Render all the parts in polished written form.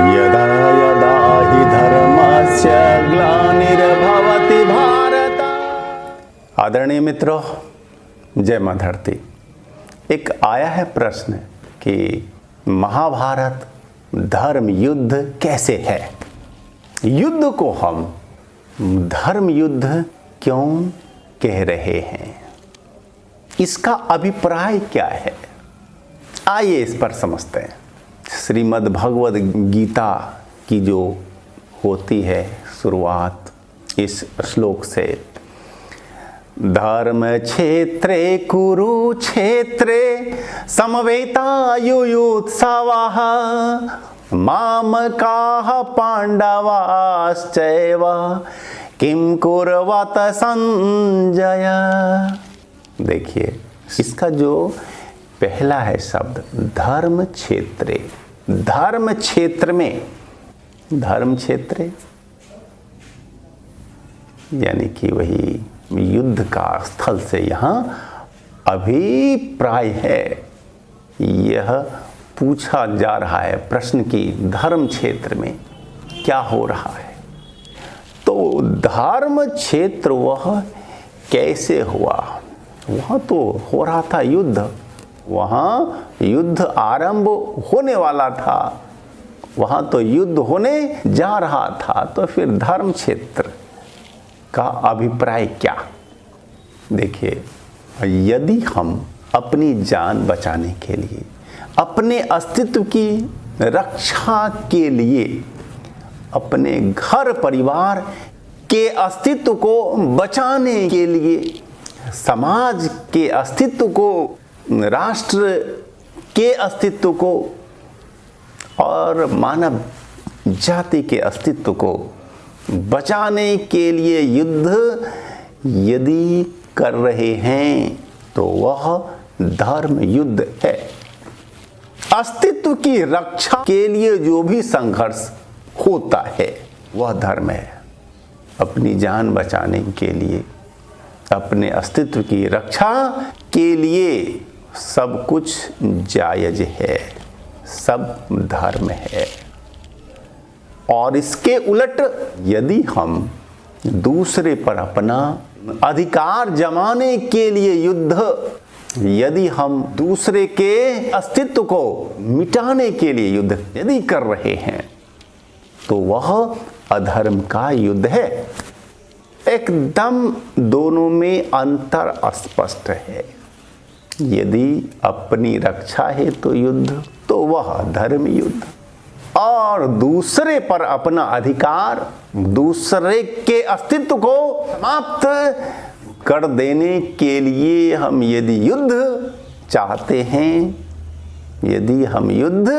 यदा यदा हि धर्मस्य ग्लानिर्भवति भारत। आदरणीय मित्रों, जय मां धरती। एक आया है प्रश्न कि महाभारत धर्म युद्ध कैसे है, युद्ध को हम धर्म युद्ध क्यों कह रहे हैं, इसका अभिप्राय क्या है। आइए इस पर समझते हैं। श्रीमद् भगवद गीता की जो होती है शुरुआत इस श्लोक से, धर्म क्षेत्रे कुरुक्षेत्रे समवेतायुयुत्सवः मामकाः पांडवाश्चैव किं कुर्वत संजय। देखिए, इसका जो पहला है शब्द धर्म क्षेत्रे, धर्म क्षेत्र में, धर्म क्षेत्र यानी कि वही युद्ध का स्थल से यहाँ अभिप्राय है। यह पूछा जा रहा है प्रश्न की धर्म क्षेत्र में क्या हो रहा है। तो धर्म क्षेत्र वह कैसे हुआ, वहाँ तो हो रहा था युद्ध, वहाँ युद्ध आरंभ होने वाला था, वहाँ तो युद्ध होने जा रहा था। तो फिर धर्म क्षेत्र का अभिप्राय क्या। देखिए, यदि हम अपनी जान बचाने के लिए, अपने अस्तित्व की रक्षा के लिए, अपने घर परिवार के अस्तित्व को बचाने के लिए, समाज के अस्तित्व को, राष्ट्र के अस्तित्व को और मानव जाति के अस्तित्व को बचाने के लिए युद्ध यदि कर रहे हैं तो वह धर्म युद्ध है। अस्तित्व की रक्षा के लिए जो भी संघर्ष होता है वह धर्म है। अपनी जान बचाने के लिए, अपने अस्तित्व की रक्षा के लिए सब कुछ जायज है, सब धर्म है। और इसके उलट यदि हम दूसरे पर अपना अधिकार जमाने के लिए युद्ध, यदि हम दूसरे के अस्तित्व को मिटाने के लिए युद्ध यदि कर रहे हैं तो वह अधर्म का युद्ध है। एकदम दोनों में अंतर स्पष्ट है। यदि अपनी रक्षा है तो युद्ध, तो वह धर्म युद्ध, और दूसरे पर अपना अधिकार, दूसरे के अस्तित्व को समाप्त कर देने के लिए हम यदि युद्ध चाहते हैं, यदि हम युद्ध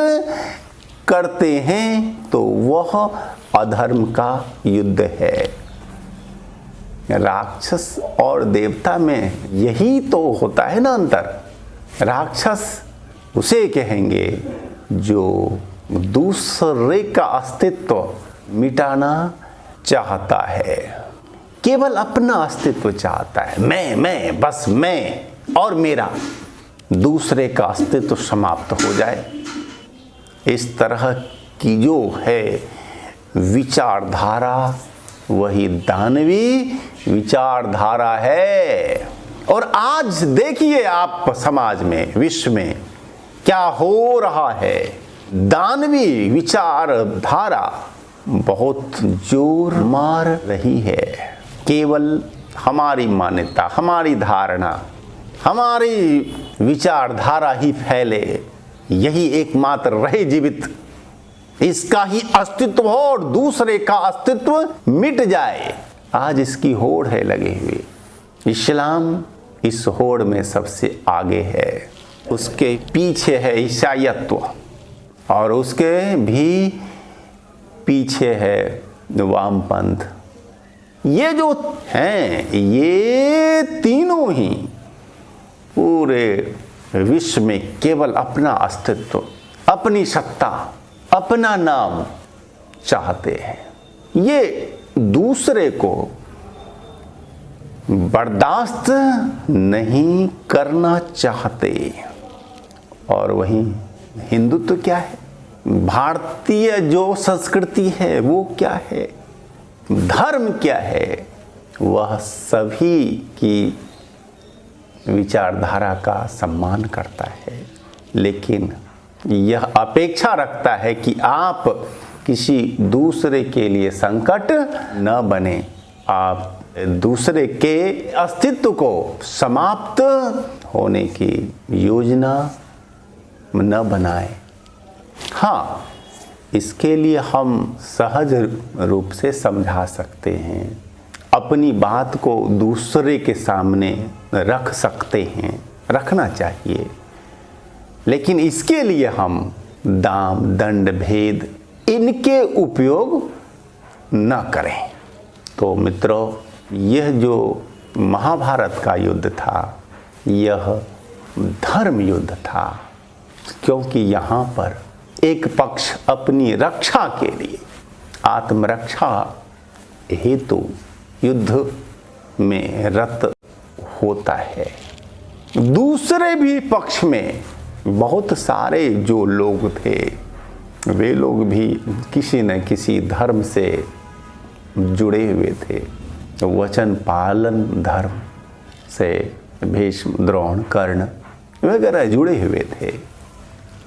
करते हैं तो वह अधर्म का युद्ध है। राक्षस और देवता में यही तो होता है ना अंतर। राक्षस उसे कहेंगे जो दूसरे का अस्तित्व मिटाना चाहता है, केवल अपना अस्तित्व चाहता है, मैं बस मैं और मेरा, दूसरे का अस्तित्व समाप्त हो जाए। इस तरह की जो है विचारधारा वही दानवी विचारधारा है। और आज देखिए आप समाज में, विश्व में क्या हो रहा है। दानवी विचारधारा बहुत जोर मार रही है। केवल हमारी मान्यता, हमारी धारणा, हमारी विचारधारा ही फैले, यही एकमात्र रहे जीवित, इसका ही अस्तित्व हो और दूसरे का अस्तित्व मिट जाए। आज इसकी होड़ है लगी हुई। इस्लाम इस होड़ में सबसे आगे है, उसके पीछे है ईसाईयत्व और उसके भी पीछे है वामपंथ। ये जो हैं, ये तीनों ही पूरे विश्व में केवल अपना अस्तित्व, अपनी सत्ता, अपना नाम चाहते हैं। ये दूसरे को बर्दाश्त नहीं करना चाहते। और वहीं हिंदुत्व क्या है? भारतीय जो संस्कृति है वो क्या है, धर्म क्या है, वह सभी की विचारधारा का सम्मान करता है, लेकिन यह अपेक्षा रखता है कि आप किसी दूसरे के लिए संकट न बने, आप दूसरे के अस्तित्व को समाप्त होने की योजना न बनाएं। हाँ, इसके लिए हम सहज रूप से समझा सकते हैं, अपनी बात को दूसरे के सामने रख सकते हैं, रखना चाहिए, लेकिन इसके लिए हम दाम दंड भेद इनके उपयोग न करें। तो मित्रों, यह जो महाभारत का युद्ध था, यह धर्म युद्ध था, क्योंकि यहाँ पर एक पक्ष अपनी रक्षा के लिए, आत्मरक्षा हेतु युद्ध में रत होता है। दूसरे भी पक्ष में बहुत सारे जो लोग थे, वे लोग भी किसी न किसी धर्म से जुड़े हुए थे, वचन पालन धर्म से भीष्म, द्रोण, कर्ण वगैरह जुड़े हुए थे।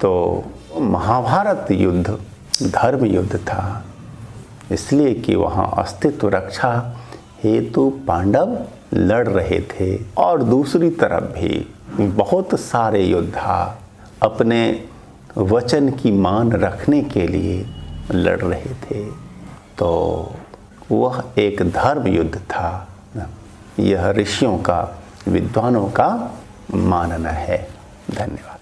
तो महाभारत युद्ध धर्म युद्ध था, इसलिए कि वहाँ अस्तित्व रक्षा हेतु पांडव लड़ रहे थे, और दूसरी तरफ भी बहुत सारे योद्धा अपने वचन की मान रखने के लिए लड़ रहे थे। तो वह एक धर्म युद्ध था। यह ऋषियों का, विद्वानों का मानना है। धन्यवाद।